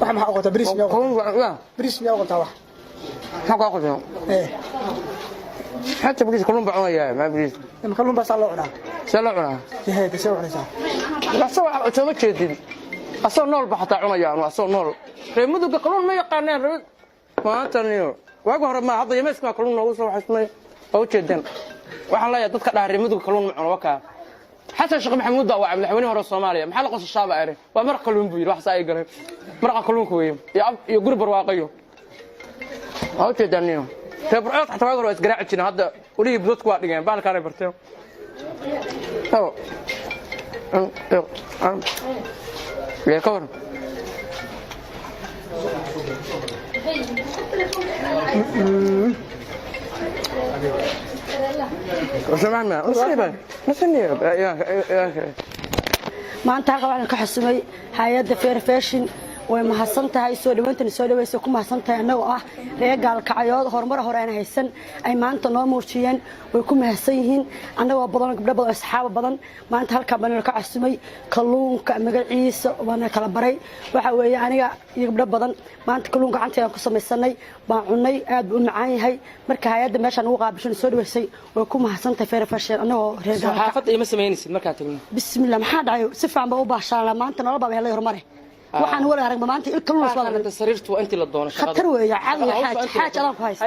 واحد ما أقطع بريس مية أقطع بريس مية أقطع واحد حق أقطع إيه حتى بريس كلهم بعون يا ما بريس لما كلهم بس الله عنا سلعنا إيه تسوي على سام لا سوى جديد أصلا نول بحث عنا يا أصلا نول رمضوا كلهم ما يقارنين ما تنيو واقع ما هذا يمسك كلهم نوصل حسنا أو جدا وحلا يا تذكر رمضوا كلهم معنا وكا حتى الشيخ محمود ضاوع مدحوني ورا الصومالية محل قص الشعب عارف ومرق كلهم بير واحد سايق قال مرق كلهم كويم يا قرب رواقيه أو جدا نيو تبرعات حتى واقع واسقراعتنا هذا وليه بزوت قاعد يعني بالك أنا برتهم أو يا كور وسمعنا نصيبا ما أنت قبل كحسمي هاي فير فاشين وما حصلتها سو دوانتني soo dhaweysay kuma xasantahay anagu ah reegal kacayood horumar horeen haysan ay maanta noo muujiyeen way ku mahadsan yihiin anagoo badan gabdho badan asxaab badan maanta halka baan ka casumay kalluunka magaciisa waana kala baray waxa weeye aniga iyo gabdho badan maanta kalluunka gacantayda ku samaysanay baan cunay aad u macaan yahay marka hay'adda meeshan ugu qaabishan soo dhaweysay way ku mahadsantahay feer fashion anagoo reegal xaafad ima sameynaysid marka tagno bismillaah maxaa dhacay si fiican baa u baashaan maanta nolol baa helay horumar waxaan wala arag maanta ilka luus wada sariirtu intii la doono shaqada khatar weeye cali xaaj adan ku haysta